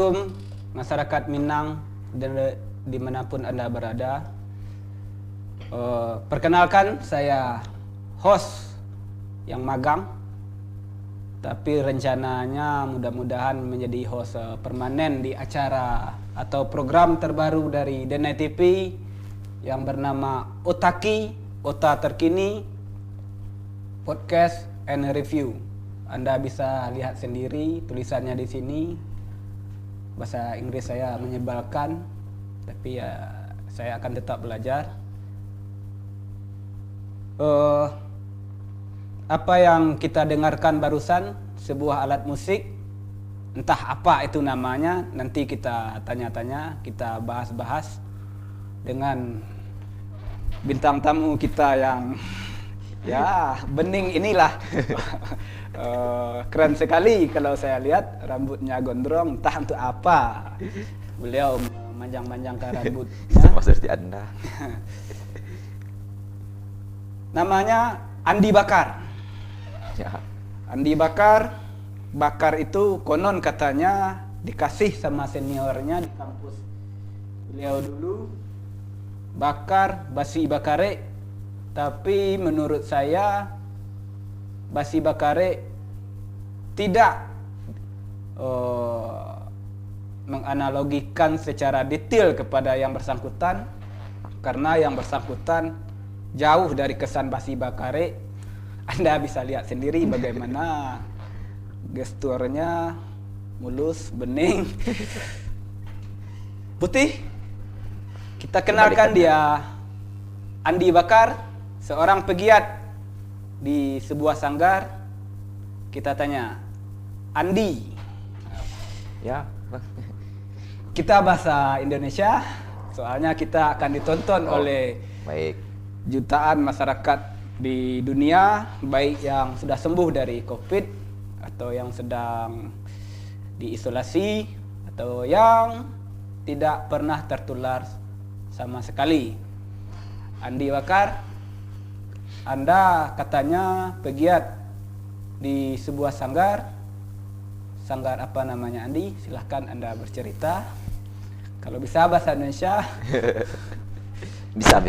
Assalamualaikum masyarakat Minang dan dimanapun Anda berada. Perkenalkan, saya host yang magang, tapi rencananya mudah-mudahan menjadi host permanen di acara atau program terbaru dari Denai TV yang bernama Otaki, Ota Terkini, Podcast and Review. Anda bisa lihat sendiri tulisannya di sini. Bahasa Inggris saya menyebalkan, tapi ya saya akan tetap belajar. Apa yang kita dengarkan barusan sebuah alat musik, entah apa itu namanya, nanti kita tanya-tanya, kita bahas-bahas dengan bintang tamu kita yang ya bening inilah. Keren sekali kalau saya lihat, rambutnya gondrong, entah untuk apa beliau memanjang-manjangkan rambutnya. Sama seperti Anda. Namanya Andi Bakar. Ya. Andi Bakar. Bakar itu konon katanya dikasih sama seniornya di kampus beliau dulu. Bakar, basi bakare. Tapi menurut saya basi bakare tidak menganalogikan secara detail kepada yang bersangkutan, karena yang bersangkutan jauh dari kesan basi bakare. Anda bisa lihat sendiri bagaimana gesturnya mulus, bening, putih. Kita kenalkan dia, Andi Bakar, seorang pegiat di sebuah sanggar. Kita tanya, Andi. Ya, Bang. Kita bahasa Indonesia, soalnya kita akan ditonton oleh Baik. jutaan masyarakat di dunia, baik yang sudah sembuh dari COVID atau yang sedang diisolasi atau yang tidak pernah tertular sama sekali. Andi Bakar, Anda katanya pegiat di sebuah sanggar. Sanggar apa namanya, Andi? Silahkan Anda bercerita. Kalau bisa bahasa Indonesia. Bisa.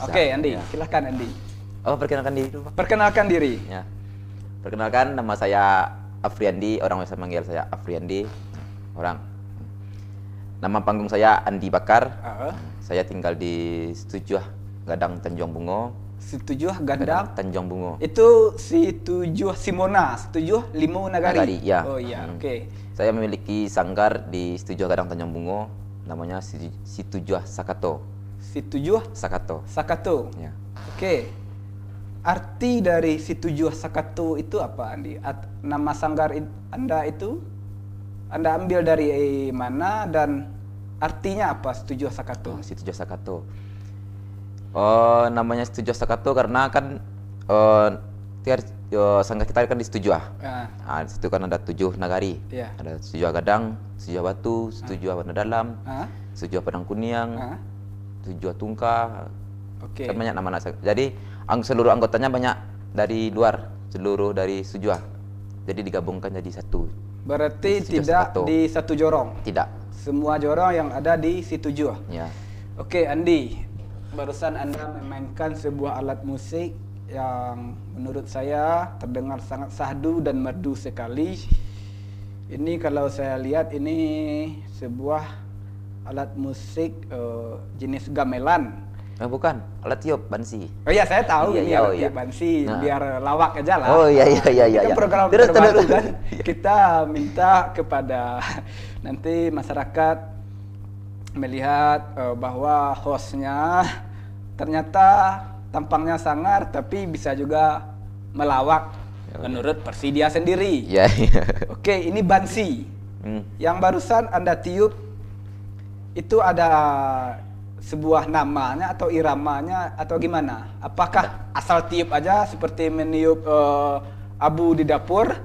Oke, Andi, Ya. silahkan Andi. Oh, perkenalkan diri dulu, Pak. Perkenalkan diri. Ya. Perkenalkan, nama saya Afriandi, orang biasa manggil saya Afriandi. Nama panggung saya Andi Bakar. Saya tinggal di Situjuh, Gadang, Tanjung Bungo. Situjuh Gadang Tanjung Bungo. itu Situjuh Simona, Situjuh Limu Nagari. Ya. Oh iya, oke. Saya memiliki sanggar di Situjuh Gadang, Tanjung Bungo. Namanya Situjuh Sakato. Situjuh Sakato. Sakato. Ya. Oke. Arti dari Situjuh Sakato itu apa, Andi? Nama sanggar Anda itu Anda ambil dari mana dan artinya apa Situjuh Sakato? Situjuh Sakato. Namanya Situjuh Sakato karena kan sanggar kita kan di Situjuh. Nah, di situ kan ada 7 nagari. Iya. Ada Situjuh Gadang, Situjuh Batu, Situjuh Warna Dalam, Situjuh Padang Kuniang, Situjuh Tungka. Oke. Kan banyak nama-nama. Jadi seluruh anggotanya banyak dari luar, seluruh dari Situjuh. Jadi digabungkan jadi satu. Berarti Situjuh tidak Sakato. di satu jorong. Tidak. Semua jorong yang ada di Situjuh. Ya. Oke, Andi. Barusan Anda memainkan sebuah alat musik yang menurut saya terdengar sangat sahdu dan merdu sekali. Ini kalau saya lihat ini sebuah alat musik jenis gamelan. Bukan, alat tiup bansi. Oh iya, saya tahu Iya, ini iya, alat oh iya. tiup bansi, Nah. biar lawak aja lah. Oh iya. Ini kan program Terus. terbaru kan. Kita minta kepada nanti masyarakat melihat bahwa hostnya ternyata tampangnya sangar tapi bisa juga melawak menurut versi dia sendiri. Iya. Oke, ini bansi. Yang barusan Anda tiup itu ada sebuah namanya atau iramanya atau gimana? Apakah asal tiup aja seperti meniup abu di dapur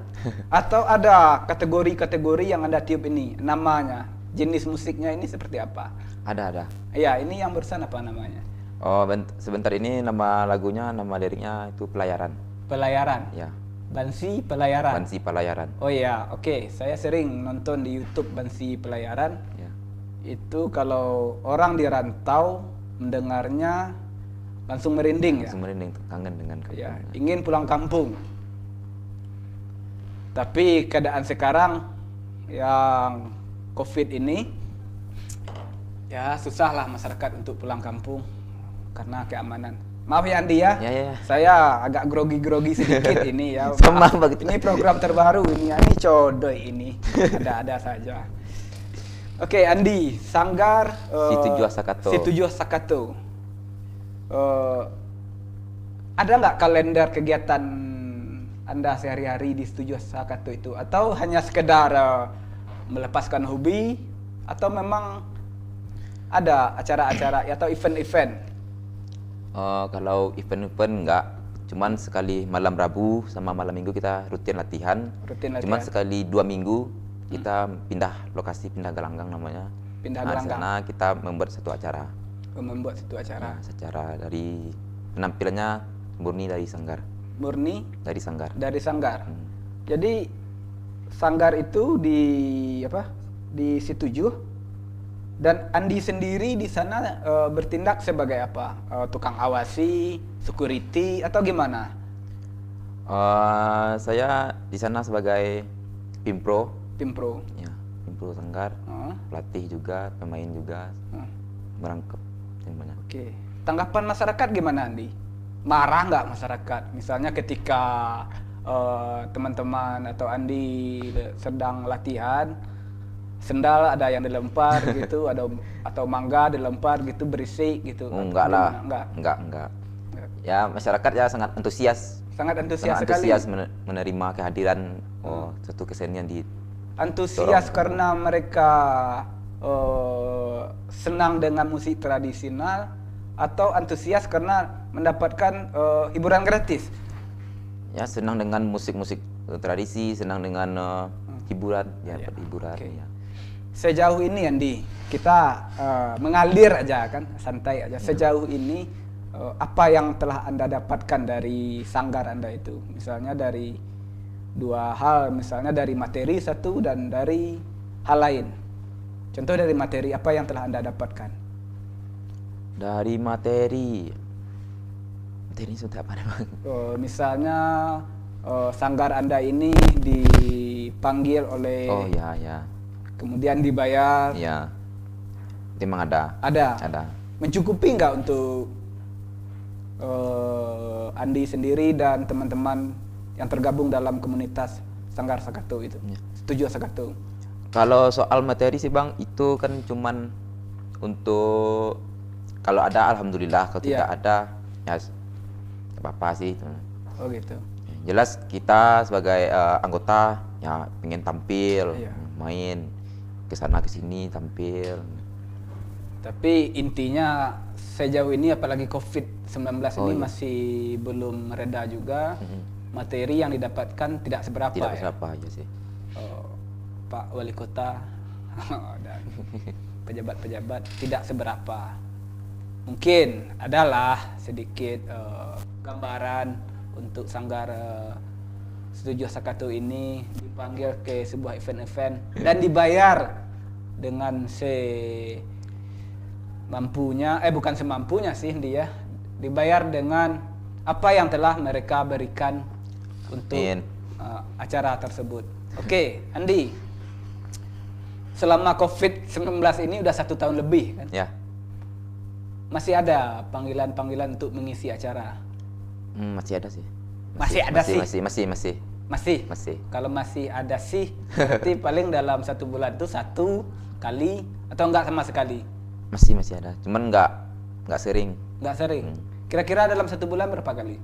atau ada kategori-kategori yang Anda tiup ini namanya? Jenis musiknya ini seperti apa? Ada. Iya, ini yang barusan apa namanya? Oh, sebentar, ini nama lagunya, nama liriknya itu Pelayaran. Pelayaran. Ya. Bansi Pelayaran. Bansi Pelayaran. Oh iya, oke. Saya sering nonton di YouTube Bansi Pelayaran. Ya. Itu kalau orang di rantau mendengarnya langsung merinding Langsung merinding, kangen dengan kampung. ya. Ingin pulang kampung. Tapi keadaan sekarang yang COVID ini ya susahlah masyarakat untuk pulang kampung karena keamanan. Maaf ya Andi ya. Ya. Saya agak grogi-grogi sedikit ini ya. Sama Maaf. begitu. Ini program terbaru ini ya. Ini codoy ini. Ada-ada saja. Oke, Andi, Sanggar Situjuh Sakato. Situjuh Sakato. Ada nggak kalender kegiatan Anda sehari-hari di Situjuh Sakato itu? Atau hanya sekedar melepaskan hobi? Atau memang ada acara-acara atau event-event? Kalau event-event enggak, cuman sekali malam Rabu sama malam Minggu kita rutin latihan. Cuman sekali 2 minggu kita pindah lokasi, pindah gelanggang namanya. Pindah Di gelanggang. sana kita membuat satu acara. Membuat satu acara. Nah, secara dari penampilannya murni dari Sanggar. Murni Dari Sanggar. dari Sanggar. Hmm. Jadi Sanggar itu di apa? Di Situjuh. Dan Andi sendiri di sana bertindak sebagai apa? Tukang awasi, security atau gimana? Saya di sana sebagai pimpro, Tim pro. ya, pimpro Sanggar, Oh, pelatih juga, pemain juga, oh. merangkap semuanya. Oke. Tanggapan masyarakat gimana Andi? Marah nggak masyarakat? Misalnya ketika teman-teman atau Andi sedang latihan, sendal ada yang dilempar gitu, atau mangga dilempar gitu berisik gitu. Oh, Atau enggak lah, gimana? Enggak. Ya masyarakat ya sangat antusias, Sangat antusias sekali. menerima kehadiran satu kesenian di Antusias karena mereka senang dengan musik tradisional atau antusias karena mendapatkan hiburan gratis. ya senang dengan musik-musik tradisi, senang dengan hiburan, ya, hiburan. Oke. Ya. Sejauh ini Andi, kita mengalir aja kan, santai aja. Sejauh ini apa yang telah Anda dapatkan dari Sanggar Anda itu? Misalnya dari dua hal, misalnya dari materi satu dan dari hal lain. Contoh dari materi, apa yang telah Anda dapatkan? Dari materi sudah apa namanya? Misalnya Sanggar Anda ini dipanggil oleh, Oh ya, kemudian dibayar, ya. Itu memang ada. ada. Mencukupi nggak untuk Andi sendiri dan teman-teman yang tergabung dalam komunitas Sanggar Sakato itu? Ya. Setuju Sakato? Kalau soal materi sih Bang, itu kan cuman untuk kalau ada alhamdulillah, kalau tidak ada ya apa-apa sih. Oh gitu. Jelas kita sebagai anggota ya pengen tampil, Iya. main ke sana ke sini tampil. Tapi intinya sejauh ini apalagi COVID-19 ini iya. masih belum mereda juga. Materi yang didapatkan tidak seberapa Tidak ya. berapa aja sih. Pak Wali Kota dan pejabat-pejabat tidak seberapa. Mungkin adalah sedikit gambaran untuk Sanggar Situjuh Sakato ini dipanggil ke sebuah event-event dan dibayar dengan semampunya, bukan semampunya sih dia, dibayar dengan apa yang telah mereka berikan untuk acara tersebut. Oke, Andi, selama COVID-19 ini udah 1 tahun lebih kan? Ya. Masih ada panggilan-panggilan untuk mengisi acara? Masih ada sih. Masih ada sih? Masih. Masih? Kalau masih ada sih, berarti paling dalam 1 bulan itu 1 kali atau enggak sama sekali? Masih ada. Cuman nggak sering. Enggak sering? Kira-kira dalam 1 bulan berapa kali?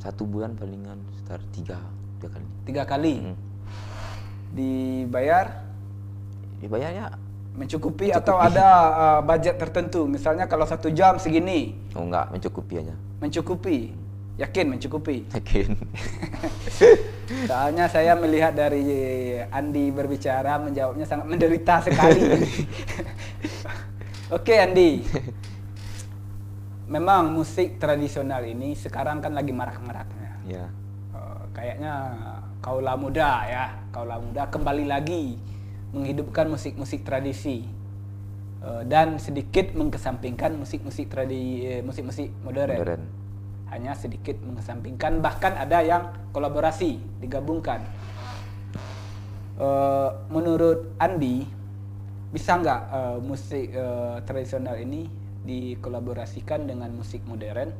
1 bulan palingan sekitar 3 kali. 3 kali? Dibayar? Dibayarnya Mencukupi atau ada budget tertentu? Misalnya kalau 1 jam segini? enggak, mencukupi aja. Mencukupi? Yakin mencukupi? Yakin. Soalnya saya melihat dari Andi berbicara, menjawabnya sangat menderita sekali. Oke Andi, memang musik tradisional ini sekarang kan lagi marak-maraknya. Ya. kayaknya kaula muda kembali lagi menghidupkan musik-musik tradisi dan sedikit mengesampingkan musik-musik modern. Hanya sedikit mengesampingkan, bahkan ada yang kolaborasi digabungkan. Menurut Andi, bisa nggak musik tradisional ini dikolaborasikan dengan musik modern,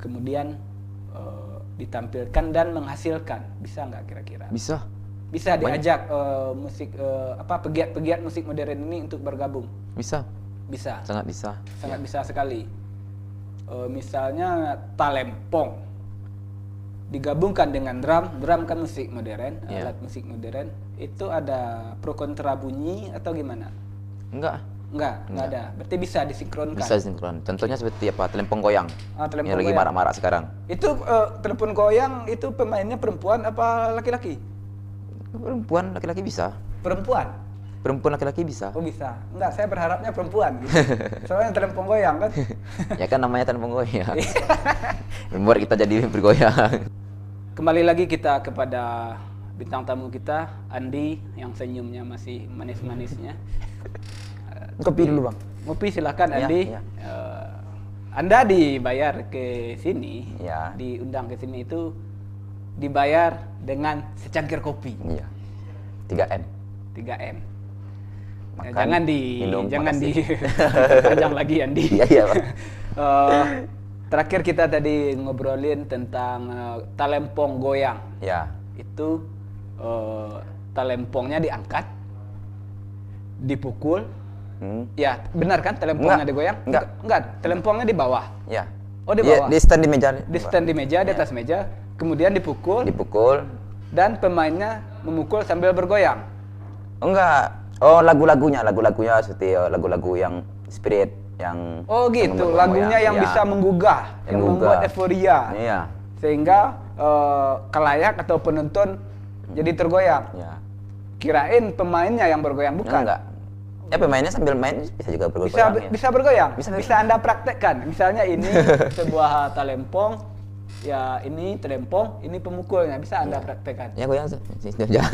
kemudian ditampilkan dan menghasilkan? Bisa nggak kira-kira? Bisa diajak musik pegiat-pegiat musik modern ini untuk bergabung? Bisa, sangat bisa sekali. Misalnya talempong digabungkan dengan drum kan musik modern, alat musik modern, itu ada pro kontra bunyi atau gimana? Enggak ada. Berarti bisa disinkronkan. Bisa disinkron. Contohnya seperti apa? Talempong goyang. Talempong yang lagi marak-marak sekarang. Itu telepon goyang itu pemainnya perempuan apa laki-laki? Perempuan, laki-laki bisa. Perempuan Laki-laki bisa. Oh bisa. Enggak, saya berharapnya perempuan gitu. Soalnya telepon goyang kan. Ya kan namanya telepon goyang. Membuat kita jadi bergoyang. Kembali lagi kita kepada bintang tamu kita, Andi, yang senyumnya masih manis-manisnya. Kopi dulu bang. Ngopi silakan Andi. Ya. Anda dibayar ke sini, diundang ke sini itu dibayar dengan secangkir kopi. Iya. 3M. 3M. Makan, jangan panjang lagi Andi. Iya Bang. Terakhir kita tadi ngobrolin tentang talempong goyang. Ya. Itu talempongnya diangkat, dipukul. Ya, benar kan talempongnya digoyang? Enggak, talempongnya di bawah. Ya. Oh, di bawah. Di stand di meja. Di stand di meja, di atas meja, kemudian dipukul. Dan pemainnya memukul sambil bergoyang. Enggak. Oh, lagu-lagunya seperti lagu-lagu yang spirit yang gitu, lagunya yang bisa menggugah, yang membuat euforia. Iya. Sehingga kalayak atau penonton jadi tergoyang. Iya. Kirain pemainnya yang bergoyang, bukan? Enggak. Ya pemainnya sambil main bisa juga bergoyang. Bisa bergoyang. Bisa Anda praktekkan. Misalnya ini sebuah talempong, ya ini talempong, ini pemukulnya, bisa Anda praktekkan. Ya goyang. Ya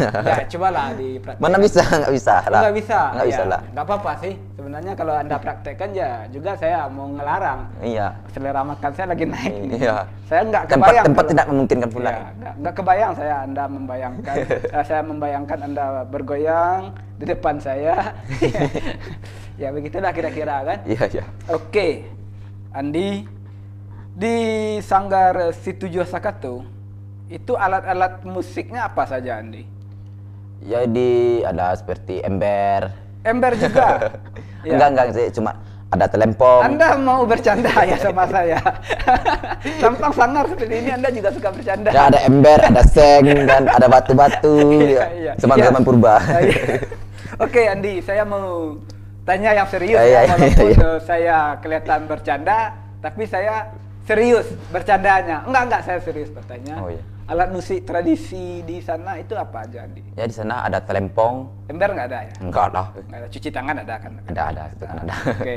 cobalah dipraktekkan. Mana bisa? Nggak bisa lah. Nggak bisa. Nggak bisa lah. Nggak apa-apa sih. Sebenarnya kalau Anda praktekkan ya juga saya mau ngelarang. Iya. Selera makan saya lagi naik nih. Iya. Saya nggak kebayang. Tempat tidak memungkinkan pula. Ya, nggak kebayang Anda membayangkan. Saya membayangkan Anda bergoyang di depan saya. Ya begitulah kira-kira kan. Iya. Oke, Andi, di Sanggar Situjo Sakato itu alat-alat musiknya apa saja, Andi? Jadi ada seperti ember. Ember juga? Ya. Enggak sih, cuma ada telempong. Anda mau bercanda ya sama saya? Tampang sangar seperti ini Anda juga suka bercanda. Ya, ada ember, ada seng, dan ada batu-batu. Iya. Zaman purba. Oke, Andi, saya mau tanya yang serius. Walaupun saya kelihatan bercanda, tapi saya serius bercandanya. Enggak, saya serius bertanya. Oh, iya. Alat musik tradisi di sana itu apa aja, Andi? Ya di sana ada telempong. Ember nggak ada ya? Enggak lah. Nggak ada. Cuci tangan ada kan? Ada, itu kan ada. Oke.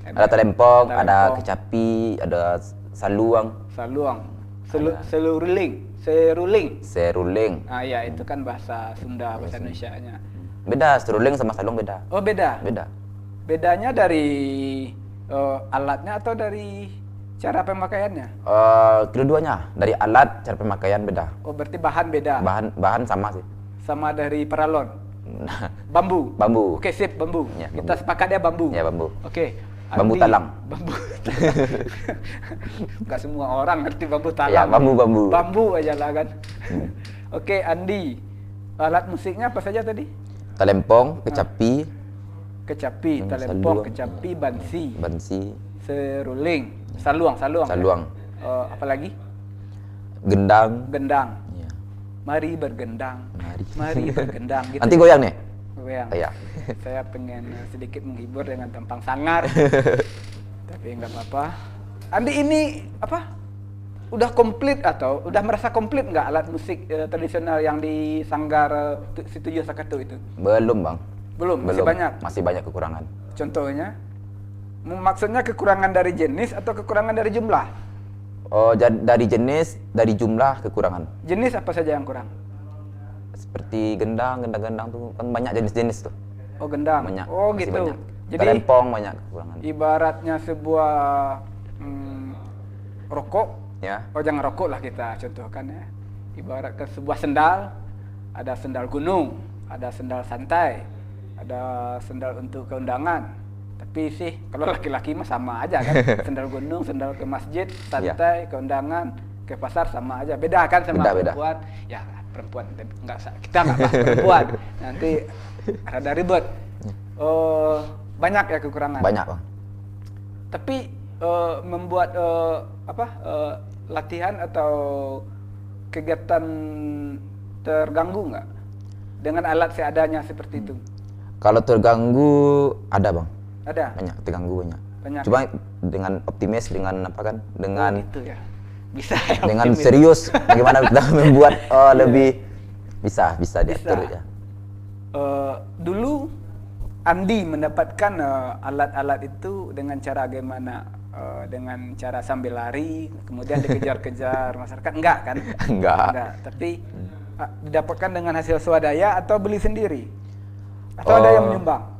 Ada telempong, ada kecapi, ada saluang. Seruling. Ah iya, itu kan bahasa Sunda, bahasa Indonesianya. Beda, seruling sama saluang beda. Oh beda? Beda. Bedanya dari alatnya atau dari cara pemakaiannya? Keduanya, dari alat, cara pemakaian beda. Oh berarti bahan beda? Bahan sama sih. Sama dari paralon? Bambu? Oke sip, bambu. Ya, Kita sepakat ya bambu? Ya bambu. Oke. Bambu talang. Bambu Gak semua orang ngerti bambu talang. Ya, bambu. Bambu aja lah kan. Oke, Andi. Alat musiknya apa saja tadi? Talempong, kecapi, talempong, kecapi, bansi, seruling, saluang. Apa lagi? Gendang. Ya. Mari bergendang. Gitu. Nanti goyang nih? Goyang. Iya. Saya pengen sedikit menghibur dengan tampang sangar. Tapi nggak apa-apa. Andi ini apa? Udah komplit atau udah merasa komplit nggak alat musik tradisional yang di Sanggar Situjo Sakato itu? Belum bang. Belum. Masih banyak kekurangan. Contohnya? Maksudnya kekurangan dari jenis atau kekurangan dari jumlah? Oh, dari jenis, dari jumlah kekurangan. Jenis apa saja yang kurang? Seperti gendang tuh kan banyak jenis-jenis tuh. Oh, gendang. Banyak. Oh, masih gitu. Banyak. Jadi Talempong banyak kekurangan. ibaratnya sebuah rokok. Ya. Oh, jangan rokok lah kita contohkan ya. Ibaratkan sebuah sendal, ada sendal gunung, ada sendal santai, ada sendal untuk keundangan. Tapi sih kalau laki-laki mah sama aja kan. Sendal gunung, sendal ke masjid, santai, ke undangan, ke pasar sama aja. Beda kan sama perempuan? Ya perempuan, kita nggak bahas perempuan. Nanti rada ribet. Banyak ya kekurangan. Banyak bang. Tapi membuat latihan atau kegiatan terganggu nggak dengan alat seadanya seperti itu? Kalau terganggu ada bang. Ada? Banyak, terganggu banyak. Cuma dengan optimis, dengan apa kan? Dengan gitu ya. Bisa ya, dengan optimis. serius bagaimana kita membuat lebih bisa diatur ya. Dulu Andi mendapatkan alat-alat itu dengan cara bagaimana? Dengan cara sambil lari, kemudian dikejar-kejar masyarakat? Enggak kan? Enggak. Tapi didapatkan dengan hasil swadaya atau beli sendiri? Atau ada yang menyumbang?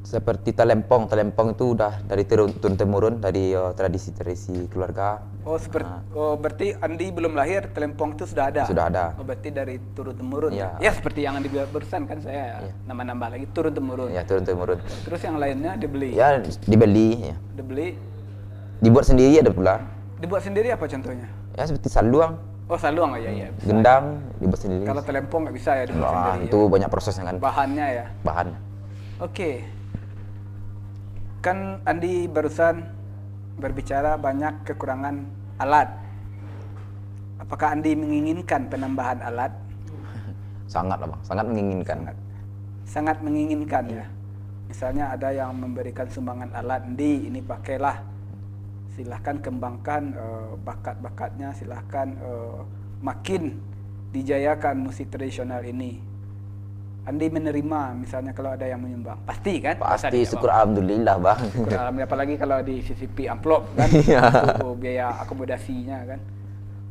Seperti talempong itu udah dari turun-temurun dari tradisi keluarga. Berarti Andi belum lahir talempong itu sudah ada? Sudah ada. Berarti dari turun-temurun ya. Ya seperti yang Andi barusan kan saya nambah-nambah lagi turun-temurun. Ya, turun-temurun. Terus yang lainnya dibeli? Ya, dibeli ya. Dibeli? Dibuat sendiri ada pula. Dibuat sendiri apa contohnya? Ya seperti saluang. Oh, saluang, iya. Gendang dibuat sendiri. Kalau talempong nggak bisa ya dibuat sendiri. Itu banyak prosesnya kan. Bahannya ya. Bahan. Oke. Kan Andi barusan berbicara banyak kekurangan alat. Apakah Andi menginginkan penambahan alat? Sangat lah bang, sangat menginginkan. Sangat menginginkan ya. Misalnya ada yang memberikan sumbangan alat, Andi ini pakailah. Silahkan kembangkan bakat-bakatnya, silahkan makin dijayakan musik tradisional ini. Andi menerima misalnya kalau ada yang menyumbang, pasti kan? Pasti, syukur alhamdulillah bang. Syukur alhamdulillah, apalagi kalau di CCP amplop kan, untuk biaya akomodasinya kan.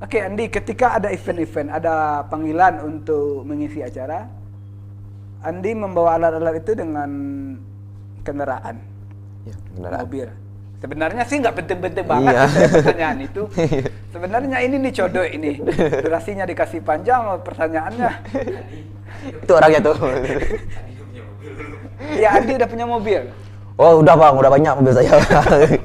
Oke Andi, ketika ada event-event, ada panggilan untuk mengisi acara, Andi membawa alat-alat itu dengan kendaraan, mobil. Sebenarnya sih nggak penting-penting banget pertanyaan itu. Sebenarnya ini nih codoh ini, durasinya dikasih panjang, pertanyaannya. Itu orangnya tuh. Ya Andi udah punya mobil. Oh udah bang, udah banyak mobil saya.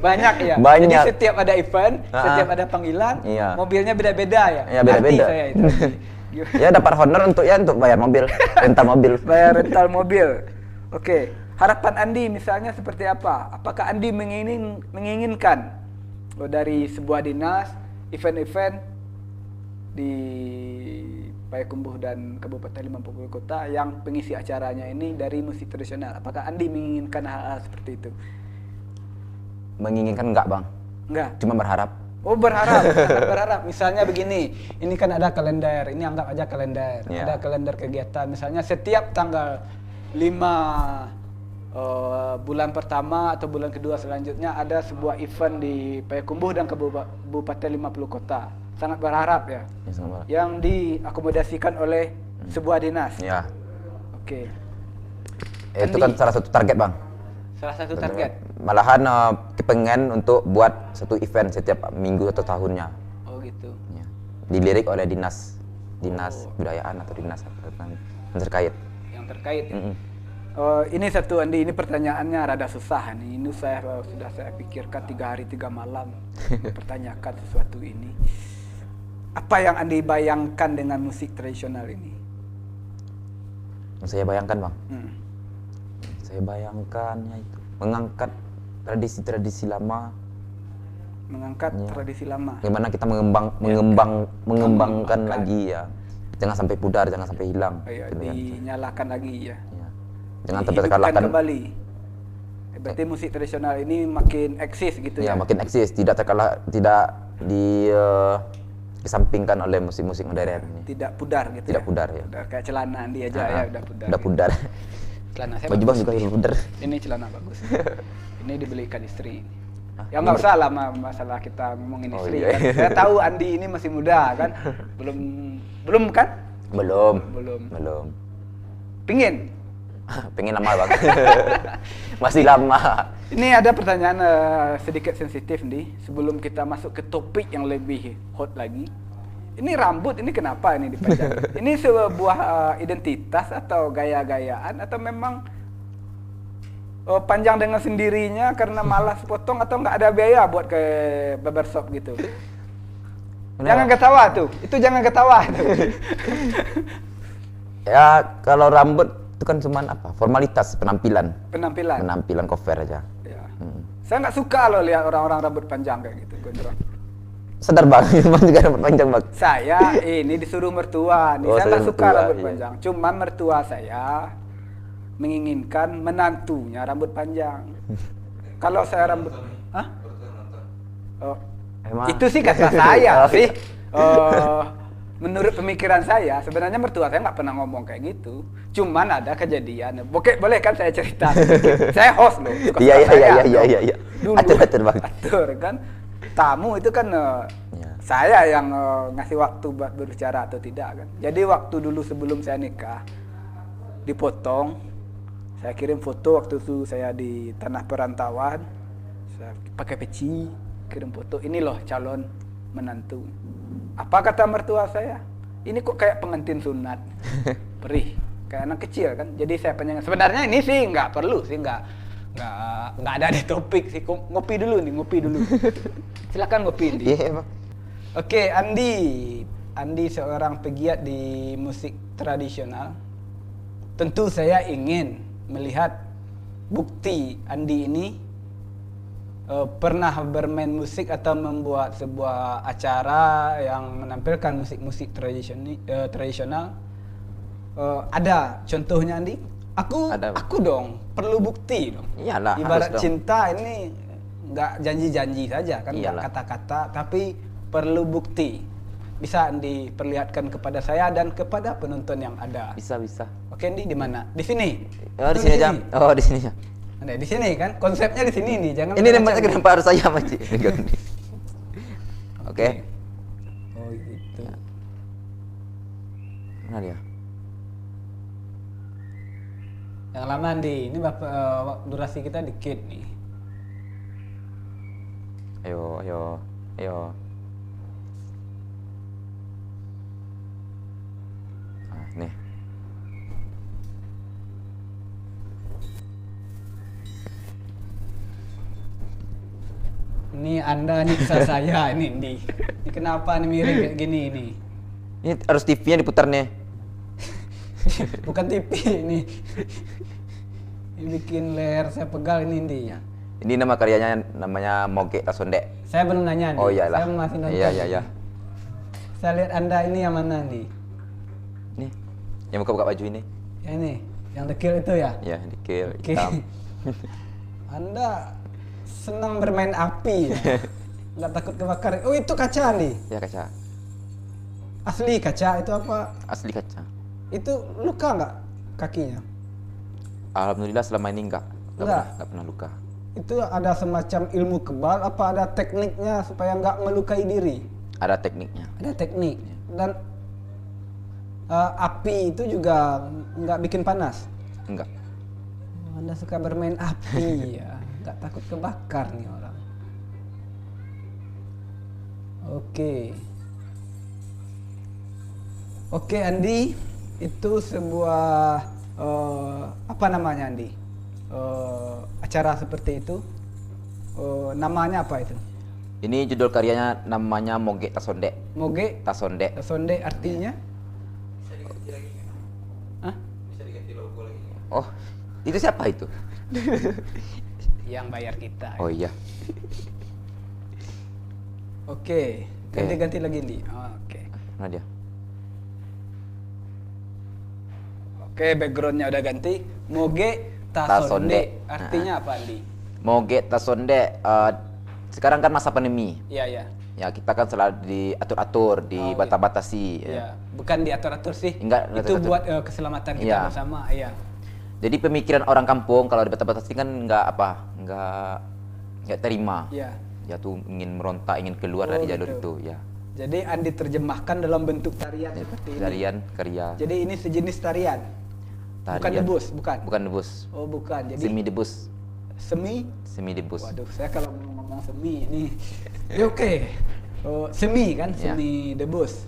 Banyak ya? Banyak. Jadi setiap ada event, setiap ada panggilan, mobilnya beda-beda ya? Iya beda-beda. Ya dapat honor untuk bayar mobil, rental mobil. Bayar rental mobil. Oke, harapan Andi misalnya seperti apa? Apakah Andi menginginkan dari sebuah dinas, event-event di Payakumbuh dan Kabupaten 50 Kota yang pengisi acaranya ini dari musik tradisional? Apakah Andi menginginkan hal-hal seperti itu? Menginginkan enggak bang? Enggak? Cuma berharap. Oh berharap, berharap. Misalnya begini, ini kan ada kalender, ini anggap aja kalender. Ada kalender kegiatan, misalnya setiap tanggal 5 bulan pertama atau bulan kedua selanjutnya ada sebuah event di Payakumbuh dan Kabupaten 50 Kota. Sangat berharap ya, yang diakomodasikan oleh sebuah dinas. Ya. Oke. Itu kan salah satu target bang. Salah satu target. Malahan kepengen untuk buat satu event setiap minggu atau tahunnya. Oh gitu. Ya. Dilirik oleh dinas kebudayaan atau dinas yang terkait. Yang terkait. Ya? Ini satu Andi, ini pertanyaannya rada susah nih. Ini sudah saya pikirkan 3 hari 3 malam pertanyakan sesuatu ini. Apa yang Andi bayangkan dengan musik tradisional ini? Saya bayangkan bang. Saya bayangkan ya itu mengangkat tradisi-tradisi lama. Mengangkat tradisi lama. Bagaimana kita mengembangkan lagi ya. Jangan sampai pudar, jangan sampai hilang. Dinyalakan lagi ya. Jangan sampai terkalahkan kembali. Berarti musik tradisional ini makin eksis gitu ya? Ya, makin eksis, tidak dikesampingkan oleh musik-musik modern ini. Tidak pudar gitu. Tidak pudar ya. Pudar. Kayak celana Andi aja ya udah pudar. Udah pudar. Celana saya baju bang juga pudar. Ini celana bagus. Ini dibelikan istri. Ya nggak usah lah masalah kita ngomongin istri. iya. Kan. Saya tahu Andi ini masih muda kan, belum kan? Belum. Pingin. Pengen lama bang. Masih lama. Ini ada pertanyaan sedikit sensitif nih sebelum kita masuk ke topik yang lebih hot lagi. Ini rambut ini kenapa ini dipanjang? Ini sebuah identitas atau gaya-gayaan atau memang panjang dengan sendirinya karena malas potong atau nggak ada biaya buat ke barbershop gitu? Jangan ketawa tuh, itu jangan ketawa tuh. Ya kalau rambut itu kan cuman formalitas penampilan cover aja. Ya. Saya nggak suka loh lihat orang-orang rambut panjang kayak gitu, gondrong. Sadar bang, Bang juga rambut panjang bang. Saya ini disuruh mertua nih, saya nggak suka rambut panjang. Cuman mertua saya menginginkan menantunya rambut panjang. Kalau saya rambut, itu sih kata saya sih. Menurut pemikiran saya, sebenarnya mertua saya nggak pernah ngomong kayak gitu. Cuman ada kejadian. Oke, boleh kan saya cerita? Saya host loh. Iya. Dulu, atur bang. Atur kan. Tamu itu kan saya yang ngasih waktu buat berbicara atau tidak kan. Jadi waktu dulu sebelum saya nikah dipotong, saya kirim foto waktu itu saya di tanah perantauan, saya pakai peci, kirim foto. Ini loh calon menantu. Apa kata mertua saya? Ini kok kayak pengantin sunat, perih, kayak anak kecil kan. Jadi saya pengen. Sebenarnya ini sih nggak perlu sih, nggak ada di topik sih. Ngopi dulu. Silakan ngopi nih. Iya, Bang. Oke, Andi seorang pegiat di musik tradisional. Tentu saya ingin melihat bukti Andi ini pernah bermain musik atau membuat sebuah acara yang menampilkan musik-musik tradisional. Ada contohnya Andi? Aku dong, perlu bukti dong. Iyalah, ibarat harus cinta ini nggak janji-janji saja kan, nggak kata-kata, tapi perlu bukti. Bisa Andi perlihatkan kepada saya dan kepada penonton yang ada. Bisa. Oke, Andi di mana? Di sini. Di sini aja. Oh, di sini aja. Nah, di sini kan konsepnya di sini nih, jangan. Ini kenapa harus saya Maci? Oke. Oh gitu. Ya. Mana dia? Yang lama Andi, ini durasi kita dikit nih. Ayo. Nih. Ini Anda nyiksa saya ini Andi. Ini kenapa nih miring kayak gini ini? Ini harus TV-nya diputar nih. Bukan TV ini. Ini bikin leher saya pegal ini Andi. Ini nama karyanya namanya Moge Tasonde. Saya belum nanya Andi. Oh iyalah. Saya masih nonton. Iya. Saya lihat Anda ini yang mana Andi? Nih, yang buka-buka baju ini. Ya ini, yang dekil itu ya? Ya, dekil, hitam. Anda senang bermain api ya? Nggak takut kebakar. Oh itu kaca nih? Ya kaca. Asli kaca itu apa? Asli kaca. Itu luka nggak kakinya? Alhamdulillah selama ini nggak pernah luka. Itu ada semacam ilmu kebal apa ada tekniknya supaya nggak melukai diri? Ada tekniknya. Ada teknik. Dan api itu juga nggak bikin panas? Enggak. Anda suka bermain api ya? Nggak takut kebakar nih orang. Oke Andi, itu sebuah apa namanya Andi? Acara seperti itu namanya apa itu? Ini judul karyanya namanya Moge Tasonde. Moge Tasonde. Tasonde artinya? Bisa diganti lagi nggak? Hah? Bisa diganti logo lagi nggak? Oh, itu siapa itu? Yang bayar kita. Oh iya. Oke, ganti-ganti lagi nih. Oke. Mana dia? Oke, backgroundnya udah ganti. Moge Tasonde. Artinya apa, Andi? Moge Tasonde. Sekarang kan masa pandemi. Iya. Ya kita kan selalu diatur-atur, dibatasi. Iya. Bukan diatur-atur sih. Enggak. Itu buat keselamatan kita bersama. Iya. Jadi pemikiran orang kampung kalau dibatasi kan nggak nggak terima. Ya. Ya tuh ingin merontak, ingin keluar dari jalur gitu. itu, ya. Jadi Andi terjemahkan dalam bentuk tarian seperti ini. Tarian karya. Jadi ini sejenis tarian. Bukan Tarian. debus, bukan. Bukan debus. Oh, bukan. Jadi Semi debus. semi Debus. Waduh, saya kalau ngomong semi ini ya oke. Oh, semi kan, Ya. semi debus.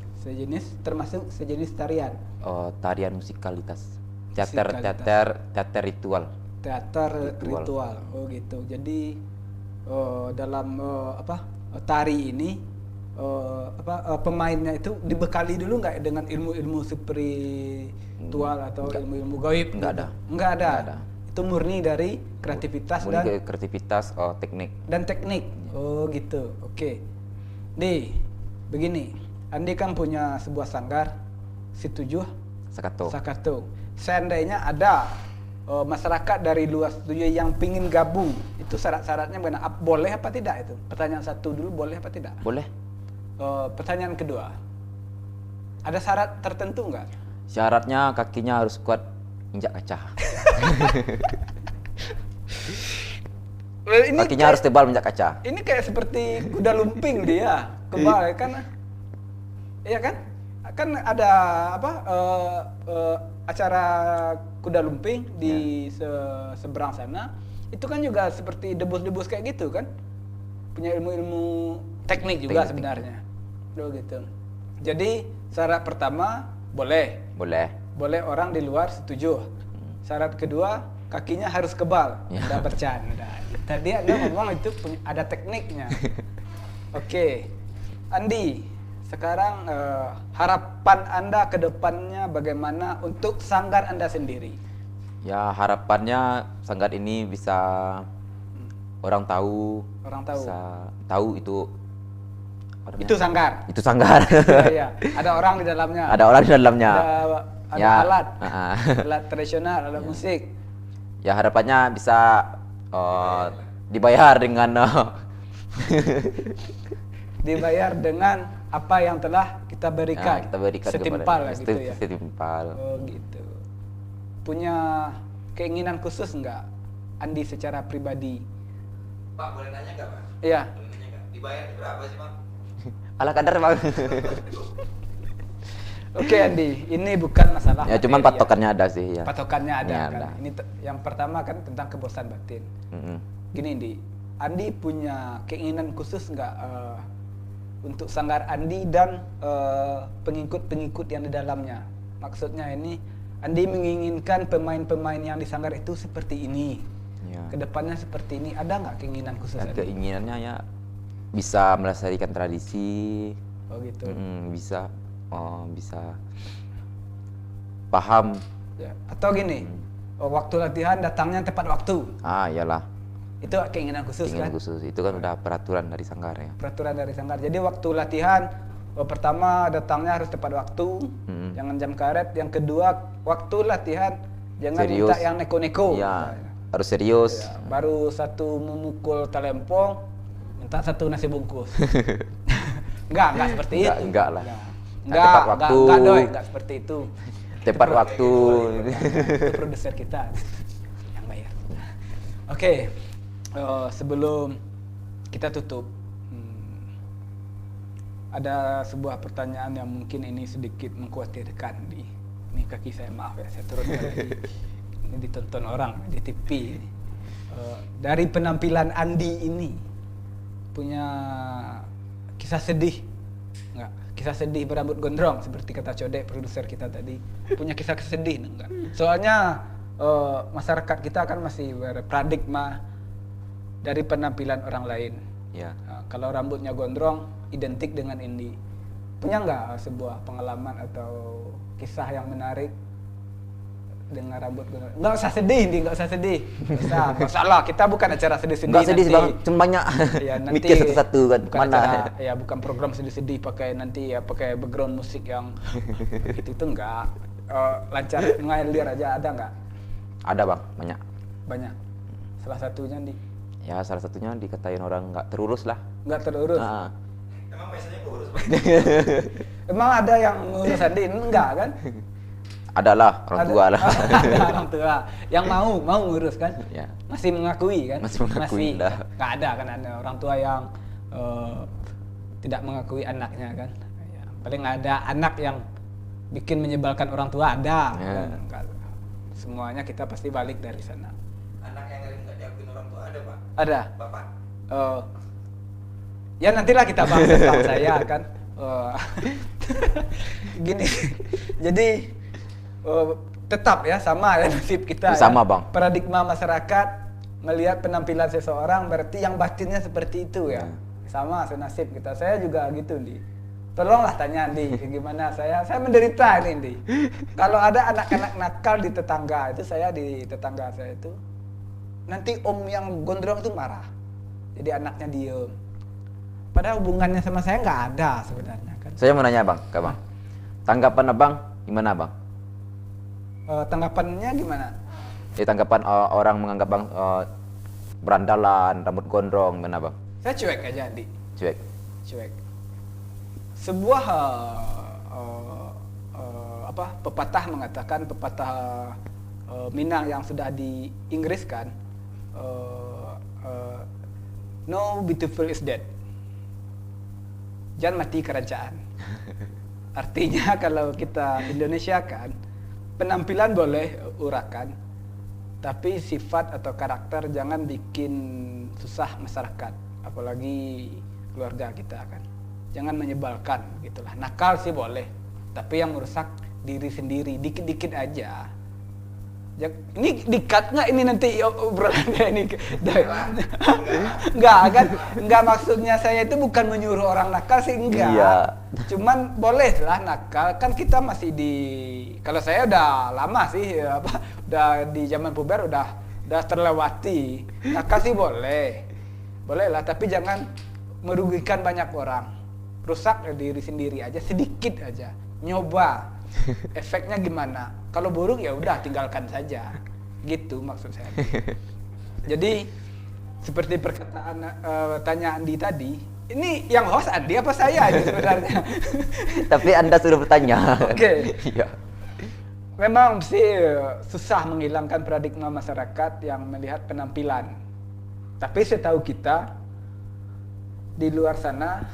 Termasuk sejenis tarian. Oh, tarian musikalitas. Musikalitas. Teater ritual. Teater Ritual. ritual. Oh gitu. Jadi dalam tari ini pemainnya itu dibekali dulu nggak dengan ilmu-ilmu spiritual atau ilmu-ilmu gaib? Nggak ada. Nggak ada. Nggak ada. Itu murni dari kreativitas Murni dan ke kreativitas, teknik. teknik. Oh gitu. Oke. Di begini, Andi kan punya sebuah sanggar Situjuh Sakato. Sakato. Seandainya ada masyarakat dari luar Situjuh yang pingin gabung, itu syarat-syaratnya boleh apa tidak itu? Pertanyaan satu dulu, boleh apa tidak? Boleh. Pertanyaan kedua, ada syarat tertentu nggak? Syaratnya kakinya harus kuat injak kaca. Ini Kakinya harus tebal injak kaca. Ini kayak seperti kuda lumping dia, kebal kan? Iya kan? Kan ada acara kuda lumping di seberang sana. Itu kan juga seperti debus-debus kayak gitu kan? Punya ilmu-ilmu teknik juga sebenarnya. Oh gitu. Jadi syarat pertama boleh Boleh. orang di luar setuju. Syarat kedua kakinya harus kebal. Ya. Udah bercanda. Tadi Anda ngomong itu ada tekniknya. Oke. Andi, sekarang harapan Anda ke depannya bagaimana untuk sanggar Anda sendiri? Ya, harapannya sanggar ini bisa orang tahu. Bisa tahu itu. Itu sanggar. Itu sanggar. Iya, ada orang di dalamnya. Ada orang di dalamnya. Ada Ya. alat. Ah. Alat tradisional, alat musik. Ya, harapannya bisa dibayar dengan Dibayar dengan apa yang telah kita berikan. kita berikan setimpal lah gitu ya. Setimpal. Oh gitu. Punya keinginan khusus nggak Andi secara pribadi? Pak, boleh nanya nggak, Pak? Iya. Boleh nanya nggak? Dibayarnya berapa sih, Pak? Ala kadar, Bang. Oke Andi, ini bukan masalah Ya, cuman materi patokannya ada sih ya. Patokannya ada Ya, kan. ada. Ini yang pertama kan tentang kebosan batin. Mm-mm. Gini Andi punya keinginan khusus nggak untuk sanggar Andi dan pengikut-pengikut yang di dalamnya? Maksudnya ini Andi menginginkan pemain-pemain yang di sanggar itu seperti ini. Ya. Kedepannya seperti ini. Ada nggak keinginan khusus? Ya, Andi? keinginannya ya bisa melestarikan tradisi. Oh gitu. Bisa bisa paham. Ya. Atau gini, waktu latihan datangnya tepat waktu. Iyalah. Itu keinginan khusus Keinginan kan? khusus. Itu kan udah peraturan dari sanggar ya. Peraturan dari sanggar. Jadi waktu latihan pertama datangnya harus tepat waktu, jangan jam karet. Yang kedua waktu latihan jangan Serius. minta yang neko-neko. Iya, harus serius. Ya, baru satu memukul talempong, minta satu nasi bungkus. Enggak seperti itu. Enggak lah. Enggak, Tepat waktu. enggak doi, enggak seperti itu. Tepat waktu. Itu produser kita yang bayar. Oke, sebelum kita tutup, ada sebuah pertanyaan yang mungkin ini sedikit mengkhawatirkan ini kaki saya, maaf ya, saya turun lagi. Ini ditonton orang di TV. Dari penampilan Andi ini punya kisah sedih nggak? Kisah sedih berambut gondrong seperti kata Codek produser kita tadi, punya kisah sedih enggak? Soalnya masyarakat kita kan masih berparadigma dari penampilan orang lain. Ya. Kalau rambutnya gondrong identik dengan indie. Punya nggak sebuah pengalaman atau kisah yang menarik dengan rambut gondrong? Nggak usah sedih, Indi, nggak usah sedih. Nggak usah lah, kita bukan acara sedih-sedih. Enggak sedih sih, nanti. Bang. Cuma banyak Ya, nanti mikir satu-satu kan. bukan Mana? acara, ya bukan program sedih-sedih pakai nanti ya pakai background musik yang itu enggak. Lancar ngalir aja, ada nggak? Ada, Bang, banyak. Banyak. Salah satunya Ya, salah satunya dikatain orang nggak terurus lah. nggak terurus. Nah, Emang biasanya kurus, Pak? Emang ada yang ngurus Andi? Enggak kan? Adalah orang tua lah. Ada orang tua yang mau ngurus kan? Ya. Masih mengakui kan? Masih mengakui, dah. Nggak ada kan ada orang tua yang tidak mengakui anaknya kan? Ya, paling ada anak yang bikin menyebalkan orang tua ada. Ya. Kan? Nggak, semuanya kita pasti balik dari sana. Anak yang nggak diakuin orang tua ada, Pak? Ada. Bapak? Ya nantilah kita bahas tentang saya kan. Gini, jadi tetap ya sama ya nasib kita. Sama, ya. Bang. Paradigma masyarakat melihat penampilan seseorang berarti yang batinnya seperti itu ya. Sama senasib kita. Saya juga gitu, Di. Tolonglah tanya, Di, gimana saya menderita ini, Di. Kalau ada anak-anak nakal di tetangga itu, di tetangga saya itu nanti om yang gondrong itu marah. Jadi anaknya diem. Padahal hubungannya sama saya nggak ada sebenarnya kan. Saya mau nanya Bang, ke Bang. Tanggapan Abang gimana Bang? Tanggapannya gimana? Tanggapan orang menganggap Bang berandalan, rambut gondrong, gimana Bang? Saya cuek aja, Di. Cuek. Sebuah pepatah mengatakan, pepatah Minang yang sudah di Inggris kan, no beautiful is dead. Jangan mati kerajaan. Artinya kalau kita Indonesia kan, penampilan boleh urakan, tapi sifat atau karakter jangan bikin susah masyarakat, apalagi keluarga kita kan. Jangan menyebalkan, gitulah. Nakal sih boleh, tapi yang merusak diri sendiri, dikit-dikit aja. Ini dikat nggak ini nanti obrolannya ini? Enggak kan? Enggak, maksudnya saya itu bukan menyuruh orang nakal sih, enggak. Iya. Cuman boleh lah nakal, kan kita masih kalau saya udah lama sih, udah di zaman puber udah terlewati. Nakal sih boleh lah, tapi jangan merugikan banyak orang. Rusak diri sendiri aja, sedikit aja. Nyoba. Efeknya gimana? Kalau buruk ya udah tinggalkan saja. Gitu maksud saya. Jadi seperti perkataan tanya Andi tadi, ini yang host Andi apa saya ini sebenarnya? Tapi Anda sudah bertanya. Oke. Iya. Memang sih susah menghilangkan paradigma masyarakat yang melihat penampilan. Tapi setahu kita di luar sana,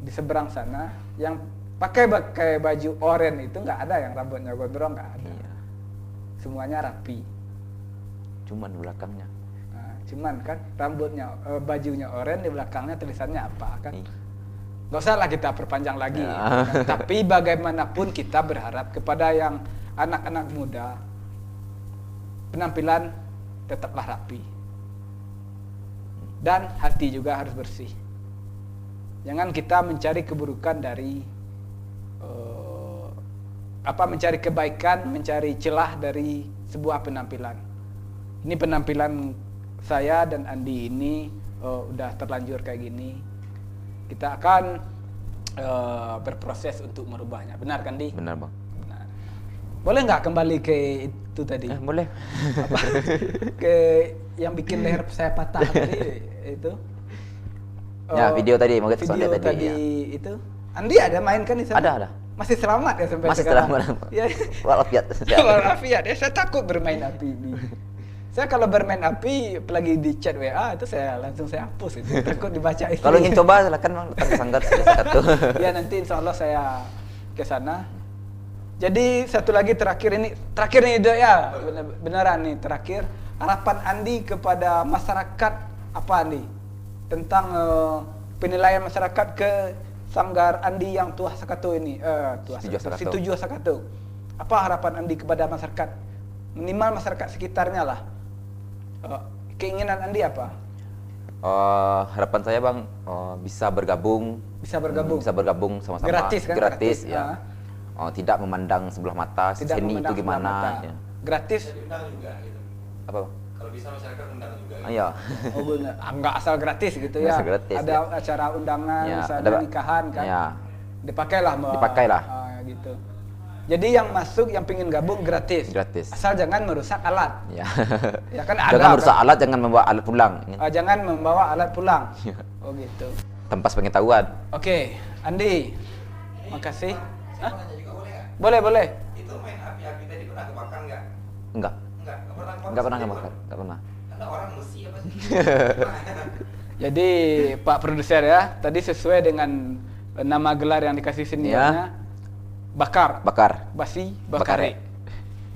di seberang sana, yang pakai baju oranye itu nggak ada yang rambutnya gondrong, nggak ada. Iya. Semuanya rapi. Cuman di belakangnya. Nah, cuman kan rambutnya, bajunya oranye, di belakangnya tulisannya apa kan? Iya. Nggak usah lah kita perpanjang lagi. Ya. Kan? Tapi bagaimanapun kita berharap kepada yang anak-anak muda, penampilan tetaplah rapi. Dan hati juga harus bersih. Jangan kita mencari keburukan dari mencari kebaikan, mencari celah dari sebuah penampilan. Ini penampilan saya dan Andi ini udah terlanjur kayak gini. Kita akan berproses untuk merubahnya. Benar kan, Di? Benar Bang. Benar. Boleh nggak kembali ke itu tadi? Boleh. Apa? Ke yang bikin leher saya patah tadi itu? Ya, video tadi, mau video tadi ya. itu. Andi ada main kan di sana? Ada. Masih selamat ya sampai Masih sekarang? selamat. Ya. Walafiat. Walafiat ya, saya takut bermain api ini. Saya kalau bermain api, apalagi di chat WA itu saya hapus itu. Takut dibaca istri. Kalau ingin coba silakan Bang, datang ke Sanggar satu. Ya nanti insya Allah saya ke sana. Jadi satu lagi terakhir ini Dok ya, beneran nih terakhir. Harapan Andi kepada masyarakat apa Andi? Tentang penilaian masyarakat ke Sanggar Andi yang Tuah Sakato ini, Situjuh Sakato. Apa harapan Andi kepada masyarakat? Minimal masyarakat sekitarnya lah. Keinginan Andi apa? Harapan saya Bang bisa bergabung. Bisa bergabung sama-sama. Gratis kan? Gratis ya. Tidak memandang sebelah mata seni itu gimana. Ya. Gratis. Undang juga gitu. Apa Bang? Kalau bisa masyarakat undang juga. Iya. Oh benar. Enggak asal gratis gitu ya. Gratis, ada acara undangan, ya, misalnya nikahan kan. Ya. Dipakailah. Gitu. Jadi yang masuk yang pingin gabung gratis. Asal jangan merusak alat. Ya. Ya kan ada. Jangan merusak alat, jangan membawa alat pulang. Jangan membawa alat pulang. Oh gitu. Tanpa pengetahuan. Oke, Andi. Makasih. Saya mau nanya juga boleh nggak? Boleh. Itu main api api tadi pernah kebakar nggak? Enggak. Enggak pernah kebakar, enggak pernah. Karena orang mesti apa sih? Jadi Pak Produser ya, tadi sesuai dengan nama gelar yang dikasih seniornya, Bakar. Basi Bakare.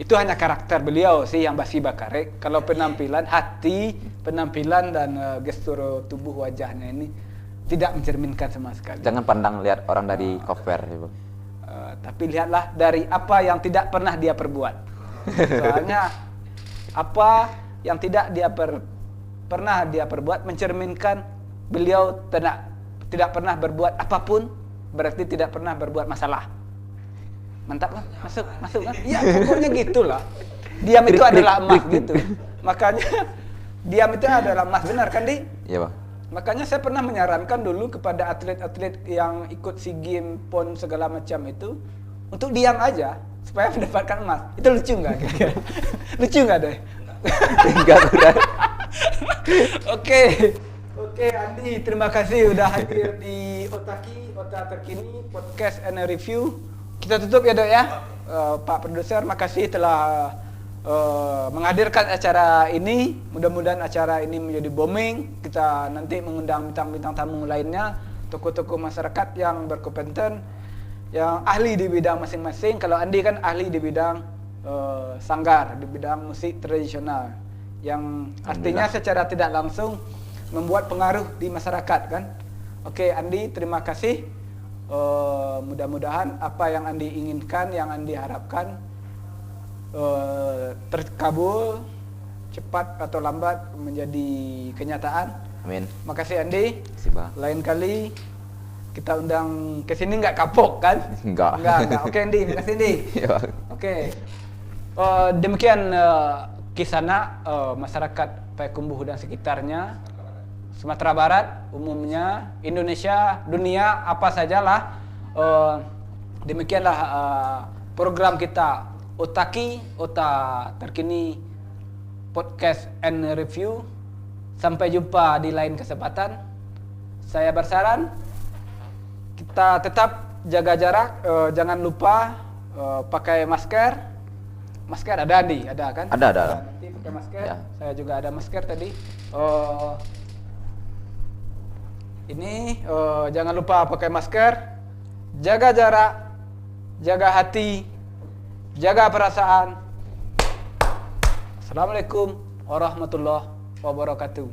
Itu hanya karakter beliau sih yang Basi Bakare. Kalau penampilan, hati, penampilan dan gestur tubuh wajahnya ini tidak mencerminkan sama sekali. Jangan pandang lihat orang dari cover, ya, Bang. Tapi lihatlah dari apa yang tidak pernah dia perbuat. Soalnya apa yang tidak dia pernah dia perbuat mencerminkan beliau tidak pernah berbuat apapun, berarti tidak pernah berbuat masalah. Mantap kan? Masuk kan? Iya, pokoknya gitulah. Diam itu adalah emas gitu. Makanya diam itu adalah emas, benar kan, Di? Iya, Bang. Makanya saya pernah menyarankan dulu kepada atlet-atlet yang ikut SEA Games, PON segala macam itu untuk diam aja supaya mendapatkan emas. Itu lucu nggak? Lucu nggak deh? Enggak udah. Oke, Andi, terima kasih udah hadir di Ota Terkini Podcast and Review. Kita tutup ya, Dok ya. Pak Produser, makasih telah menghadirkan acara ini. Mudah-mudahan acara ini menjadi booming. Kita nanti mengundang bintang-bintang tamu lainnya, tokoh-tokoh masyarakat yang berkompeten, yang ahli di bidang masing-masing. Kalau Andi kan ahli di bidang sanggar, di bidang musik tradisional, yang artinya secara tidak langsung membuat pengaruh di masyarakat kan. Oke, Andi, terima kasih. Mudah-mudahan apa yang Andi inginkan, yang Andi harapkan terkabul cepat atau lambat menjadi kenyataan. Amin. Makasih Andi. Makasih, Bang. Lain kali kita undang ke sini nggak kapok kan? Enggak. Oke Andi, makasih Andi. Iya, Bang. Oke. Demikian kisana masyarakat Payakumbuh dan sekitarnya, Sumatera Barat umumnya, Indonesia, dunia, apa sajalah. Demikianlah program kita Ota Terkini Podcast and Review. Sampai jumpa di lain kesempatan. Saya bersaran kita tetap jaga jarak, jangan lupa pakai masker. Masker ada Andi, ada kan? Ada. Nanti pakai masker. Ya. Saya juga ada masker tadi. Ini jangan lupa pakai masker, jaga jarak, jaga hati, jaga perasaan. Assalamualaikum warahmatullahi wabarakatuh.